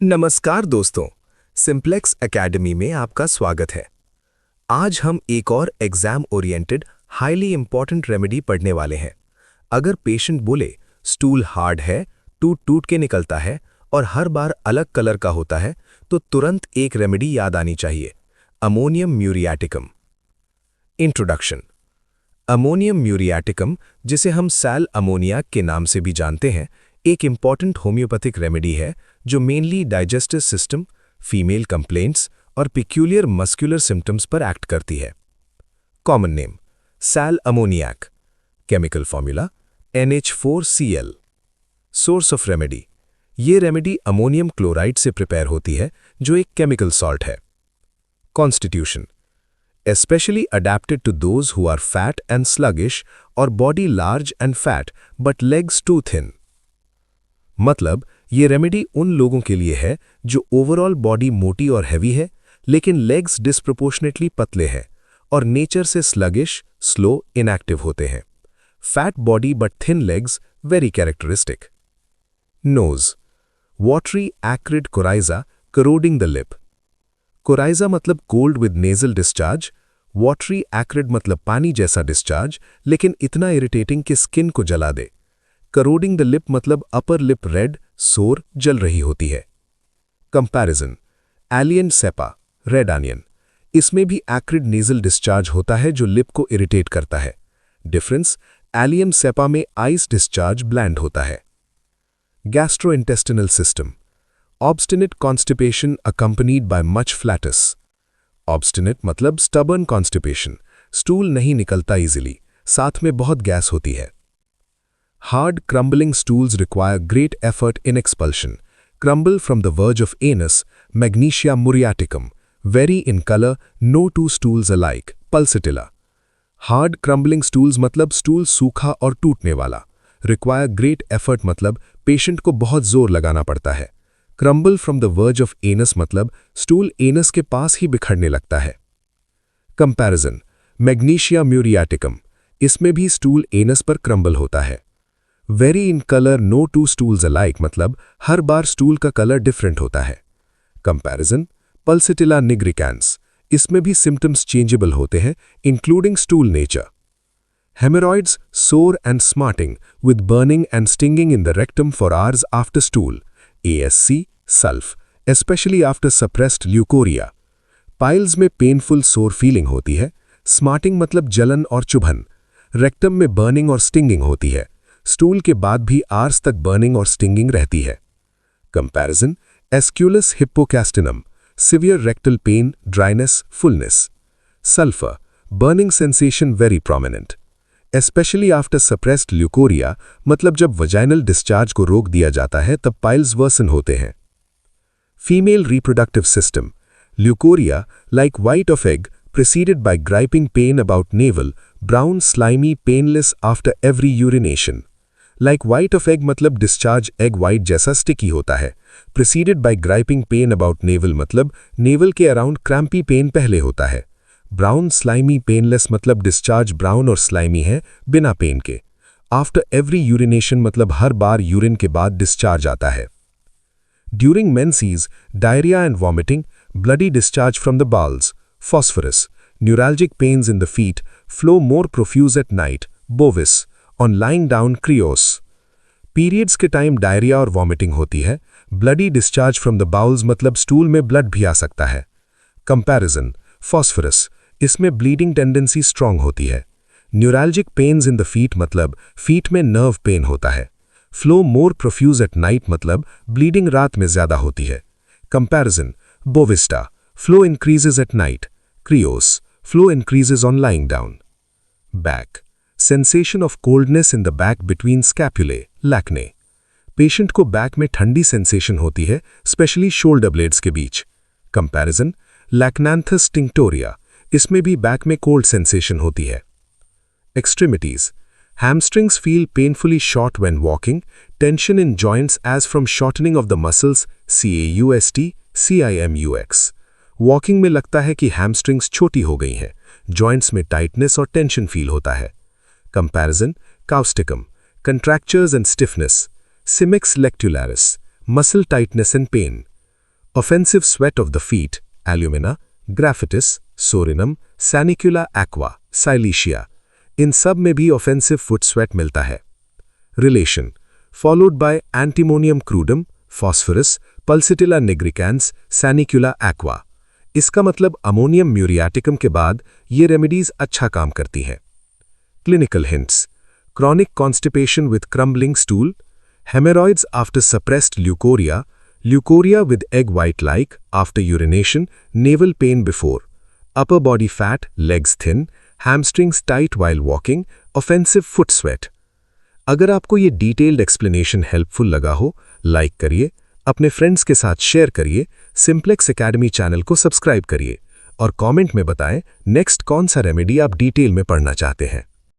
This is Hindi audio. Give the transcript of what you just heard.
नमस्कार दोस्तों, सिंप्लेक्स एकेडमी में आपका स्वागत है। आज हम एक और exam oriented highly important remedy पढ़ने वाले हैं। अगर पेशेंट बोले स्टूल हार्ड है, टूट टूट के निकलता है और हर बार अलग कलर का होता है, तो तुरंत एक रेमेडी याद आनी चाहिए, अमोनियम म्यूरियाटिकम। इंट्रोडक्शन। अमोनियम म्यूरियाटिकम, जिसे हम सैल अमोनियाक के नाम से भी जानते हैं, एक इम्पॉर्टेंट होम्योपैथिक रेमेडी है जो mainly digestive system, female complaints और पिक्यूलियर मस्कुलर सिम्टम्स पर एक्ट करती है। Common name sal ammoniac, chemical formula NH4Cl। Source of remedy, ये रेमेडी अमोनियम क्लोराइड से प्रिपेयर होती है जो एक केमिकल सॉल्ट है। Constitution, especially adapted to those who are fat and sluggish or body large and fat but legs too thin। मतलब ये रेमेडी उन लोगों के लिए है जो ओवरऑल बॉडी मोटी और हैवी है लेकिन लेग्स डिस्प्रोपोर्शनेटली पतले हैं और नेचर से स्लगिश, स्लो, इनएक्टिव होते हैं। Fat body but thin legs very characteristic. Nose, watery acrid coryza corroding the lip. Coryza मतलब cold with nasal discharge, watery acrid मतलब पानी जैसा डिस्चार्ज लेकिन इतना इरिटेटिंग कि स्किन को जला दे। करोडिंग द लिप मतलब अपर लिप रेड, सोर, जल रही होती है। Comparison, allium cepa, red onion, इसमें भी एक्रिड नेजल डिस्चार्ज होता है जो लिप को इरिटेट करता है। डिफरेंस, एलियन सेपा में आइस डिस्चार्ज ब्लैंड होता है। Gastrointestinal system, obstinate constipation accompanied by much flats. Obstinate मतलब स्टबर्न कॉन्स्टिपेशन, स्टूल नहीं निकलता इजीली, साथ में बहुत गैस होती है। Hard crumbling stools require great effort in expulsion. Crumble from the verge of anus, Magnesia muriaticum. Vary in color, no two stools alike. Pulsatilla. Hard crumbling stools मतलब स्टूल सूखा और टूटने वाला। Require great effort मतलब पेशेंट को बहुत जोर लगाना पड़ता है। Crumble from the verge of anus मतलब स्टूल एनस के पास ही बिखरने लगता है। Comparison. Magnesia muriaticum. इसमें भी स्टूल एनस पर क्रम्बल होता है। Vary in colour, no two stools alike मतलब हर बार स्टूल का कलर डिफरेंट होता है। कंपैरिजन, पल्सिटिला निग्रिकैंस, इसमें भी सिम्टम्स चेंजेबल होते हैं इंक्लूडिंग स्टूल नेचर। हेमरॉइड्स, सोर and smarting with burning and stinging in the rectum for hours after stool, ASC, sulph, especially after suppressed leucorrhoea. Piles में पेनफुल सोर फीलिंग होती है। स्मार्टिंग मतलब जलन और चुभन। रेक्टम में बर्निंग और स्टिंगिंग होती है। स्टूल के बाद भी आवर्स तक बर्निंग और स्टिंगिंग रहती है। Comparison, aesculus hippocastanum, severe rectal pain, dryness, fullness. Sulphur, burning sensation very prominent, especially after suppressed leucorrhoea मतलब जब वजाइनल डिस्चार्ज को रोक दिया जाता है तब पाइल्स वर्सन होते हैं। Female reproductive system, leucorrhoea like white of egg preceded by griping pain about navel, brown slimy painless after every urination। Like white of egg मतलब discharge egg white जैसा sticky होता है। Preceded by griping pain about navel मतलब navel के around crampy pain पहले होता है। Brown slimy painless मतलब discharge brown और slimy है बिना पेन के। After every urination मतलब हर बार यूरिन के बाद discharge आता है। During menses, diarrhea and vomiting, bloody discharge from the bowels। Phosphorus, neuralgic pains in the feet, flow more profuse at night, bovis, on lying down crios। Periods के टाइम डायरिया और वॉमिटिंग होती है। Bloody discharge from the bowels मतलब स्टूल में ब्लड भी आ सकता है। कंपैरिजन, फॉस्फोरस, इसमें ब्लीडिंग टेंडेंसी स्ट्रांग होती है। Neuralgic pains in the feet मतलब फीट में नर्व पेन होता है। Flow more profuse at night मतलब ब्लीडिंग रात में ज्यादा होती है। Comparison, bovista, flow increases at night, क्रियोस, flow increases on lying down। Back, sensation of coldness in the back between scapulae, lacne। Patient को बैक में ठंडी सेंसेशन होती है, स्पेशली शोल्डर ब्लेड्स के बीच। कंपैरिजन, लैक्नांथस टिंक्टोरिया, इसमें भी बैक में कोल्ड सेंसेशन होती है। Extremities, hamstrings feel painfully short when walking, tension in joints as from shortening of the muscles, CAUST, CIMUX। Walking में लगता है कि हैमस्ट्रिंग्स छोटी हो गई हैं, जॉइंट्स में टाइटनेस और टेंशन फील होता है। Comparison, causticum, contractures and stiffness, cimex lectularius, muscle tightness and pain. Offensive sweat of the feet, alumina, graphites, psorinum, sanicula aqua, silicea, इन सब में भी ऑफेंसिव फुट स्वेट मिलता है। Relation followed by antimonium crudum, phosphorus, pulsatilla nigricans, sanicula aqua. इसका मतलब अमोनियम म्यूरियाटिकम के बाद ये रेमेडीज अच्छा काम करती हैं। Clinical hints: chronic constipation with crumbling stool, haemorrhoids after suppressed leucorrhoea, leucorrhoea with egg white like after urination, navel pain before, upper body fat, legs thin, hamstrings tight while walking, offensive foot sweat। अगर आपको ये डिटेल्ड एक्सप्लेनेशन हेल्पफुल लगा हो, लाइक करिए, अपने फ्रेंड्स के साथ शेयर करिए, सिंप्लेक्स एकेडमी चैनल को सब्सक्राइब करिए और कमेंट में बताएं नेक्स्ट कौन सा रेमेडी आप डिटेल में पढ़ना चाहते हैं।